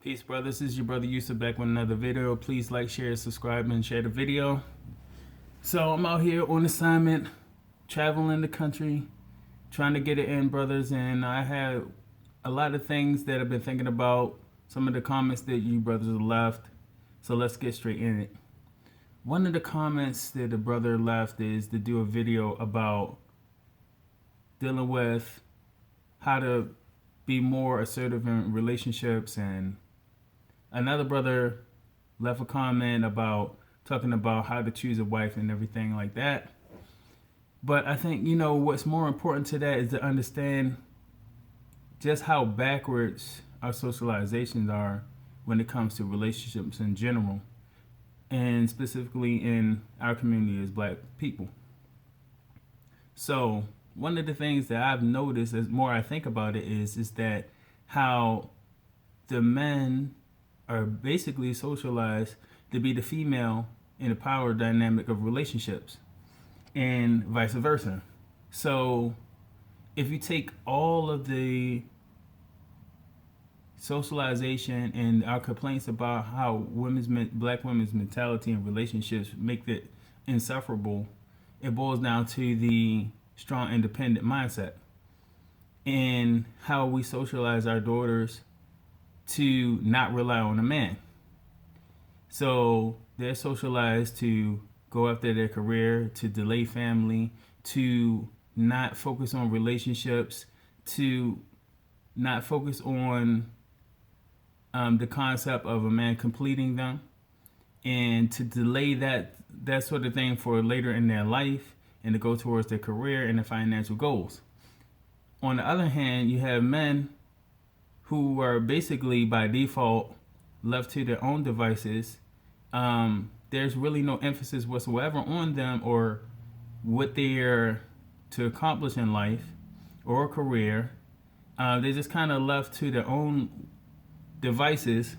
Peace, brothers. This is your brother Yusuf back with another video. Please like, share, subscribe, and share the video. So I'm out here on assignment, traveling the country, trying to get it in, brothers. And I have a lot of things that I've been thinking about, some of the comments that you brothers have left. So let's get straight in it. One of the comments that the brother left is to do a video about dealing with how to be more assertive in relationships, and another brother left a comment about talking about how to choose a wife and everything like that. But I think, what's more important to that is to understand just how backwards our socializations are when it comes to relationships in general, and specifically in our community as Black people. So one of the things that I've noticed as more I think about it is that how the men are basically socialized to be the female in the power dynamic of relationships and vice versa. So if you take all of the socialization and our complaints about how Black women's mentality and relationships make it insufferable, it boils down to the strong independent mindset and how we socialize our daughters to not rely on a man. So they're socialized to go after their career, to delay family, to not focus on relationships, to not focus on the concept of a man completing them, and to delay that sort of thing for later in their life and to go towards their career and their financial goals. On the other hand, you have men who are basically by default left to their own devices. There's really no emphasis whatsoever on them or what they're to accomplish in life or a career. They're just kind of left to their own devices,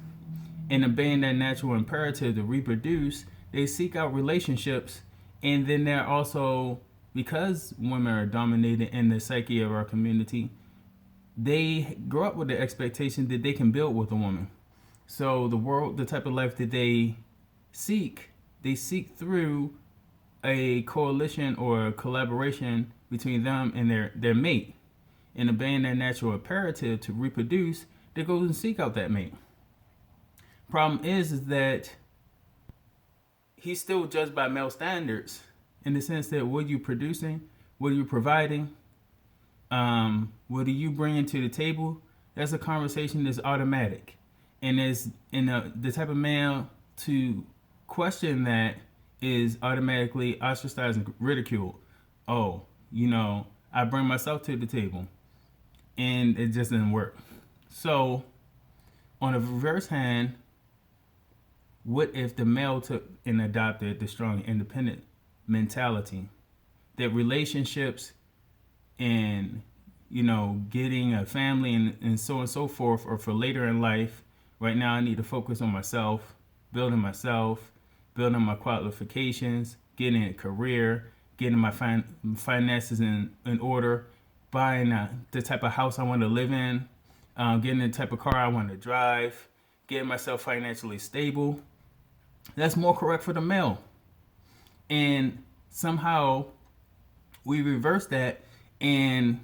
and obeying that natural imperative to reproduce, they seek out relationships. And then they're also, because women are dominated in the psyche of our community, they grow up with the expectation that they can build with a woman. So the type of life that they seek through a coalition or a collaboration between them and their mate. And obeying that natural imperative to reproduce, they go and seek out that mate. Problem is that he's still judged by male standards in the sense that what are you producing, what are you providing, what are you bringing to the table? That's a conversation that's automatic. And the type of male to question that is automatically ostracized and ridiculed. Oh, I bring myself to the table. And it just didn't work. So on the reverse hand, what if the male took and adopted the strong independent mentality that relationships and getting a family and so on and so forth are for later in life? Right now I need to focus on myself, building my qualifications, getting a career, getting my finances in order, buying the type of house I want to live in, getting the type of car I want to drive, getting myself financially stable. That's more correct for the male. And somehow we reverse that, and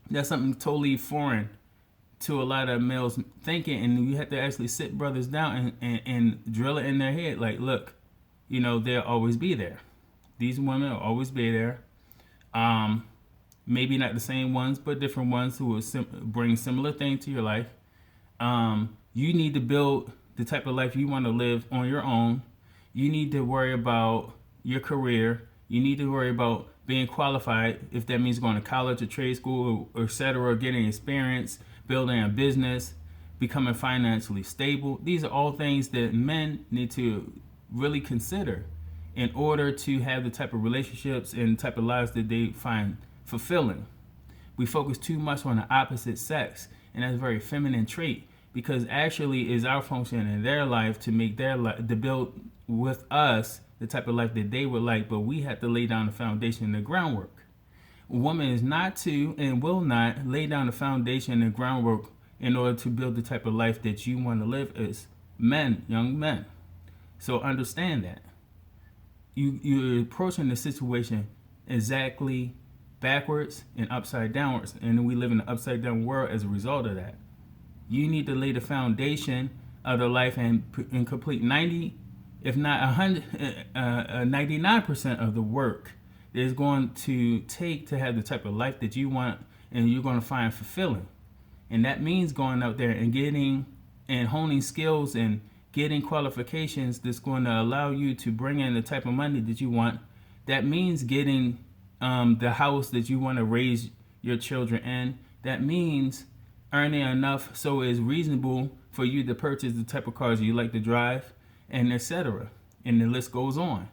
that's something totally foreign to a lot of males thinking. And you have to actually sit brothers down and drill it in their head. Like, look, they'll always be there. These women will always be there. Maybe not the same ones, but different ones who will bring similar things to your life. You need to build the type of life you want to live on your own. You need to worry about your career. You need to worry about being qualified, if that means going to college or trade school, or et cetera, getting experience, building a business, becoming financially stable. These are all things that men need to really consider in order to have the type of relationships and type of lives that they find fulfilling. We focus too much on the opposite sex, and that's a very feminine trait, because actually is our function in their life to make their life, to build with us the type of life that they would like, but we have to lay down the foundation and the groundwork. A woman is not to and will not lay down the foundation and groundwork in order to build the type of life that you want to live as men, young men. So understand that. You're approaching the situation exactly backwards and upside downwards, and we live in an upside down world as a result of that. You need to lay the foundation of the life and complete 90, if not 100, 99% of the work that is going to take to have the type of life that you want and you're going to find fulfilling. And that means going out there and getting and honing skills and getting qualifications that's going to allow you to bring in the type of money that you want. That means getting the house that you want to raise your children in. That means earning enough so it's reasonable for you to purchase the type of cars you like to drive, and etc. And the list goes on.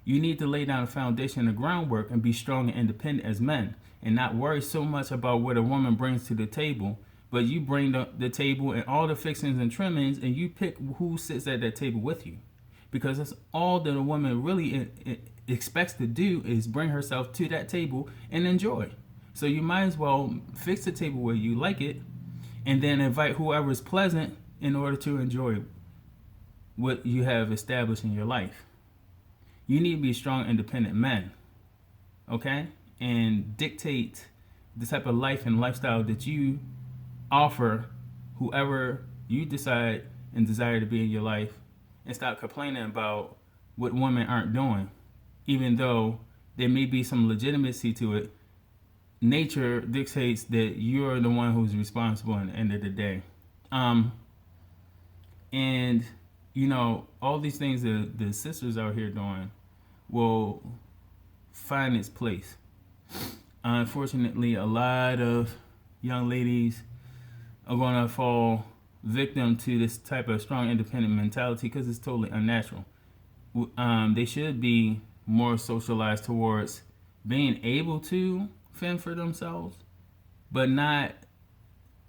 You need to lay down a foundation, the groundwork, and be strong and independent as men, and not worry so much about what a woman brings to the table, but you bring the table and all the fixings and trimmings, and you pick who sits at that table with you. Because that's all that a woman really expects to do, is bring herself to that table and enjoy. So you might as well fix the table where you like it, and then invite whoever is pleasant in order to enjoy what you have established in your life. You need to be strong, independent men, okay? And dictate the type of life and lifestyle that you offer whoever you decide and desire to be in your life, and stop complaining about what women aren't doing, even though there may be some legitimacy to it. Nature dictates that you're the one who's responsible at the end of the day. And you know, all these things that the sisters out here doing will find its place. Unfortunately, a lot of young ladies are going to fall victim to this type of strong, independent mentality because it's totally unnatural. They should be more socialized towards being able to fend for themselves, but not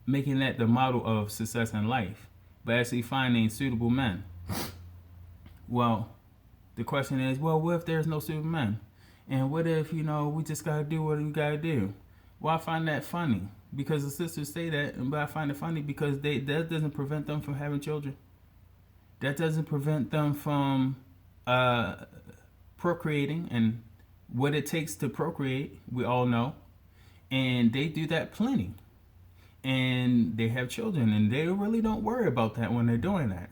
making that the model of success in life, but actually finding suitable men. Well, the question is, well, what if there's no suitable men? And what if, you know, we just got to do what we got to do? Well, I find that funny because the sisters say that, but I find it funny because that doesn't prevent them from having children. That doesn't prevent them from procreating, and what it takes to procreate, we all know. And they do that plenty. And they have children, and they really don't worry about that when they're doing that.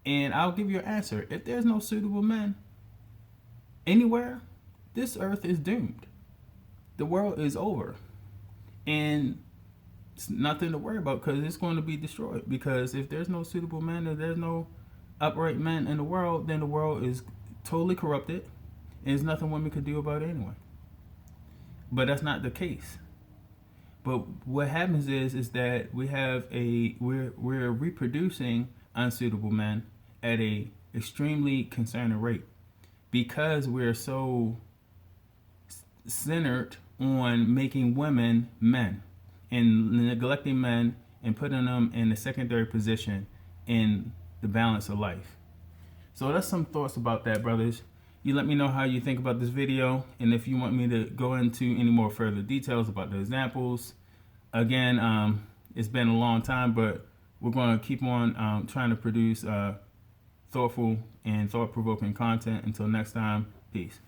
And I'll give you an answer. If there's no suitable men anywhere, this earth is doomed. The world is over. And it's nothing to worry about because it's going to be destroyed. Because if there's no suitable men, if there's no upright men in the world, then the world is totally corrupted. And there's nothing women could do about it anyway. But that's not the case. But what happens is that we're reproducing unsuitable men at a extremely concerning rate because we're so centered on making women men and neglecting men and putting them in a secondary position in the balance of life. So that's some thoughts about that, brothers. You let me know how you think about this video, and if you want me to go into any more further details about the examples. Again, it's been a long time, but we're going to keep on trying to produce thoughtful and thought-provoking content. Until next time, peace.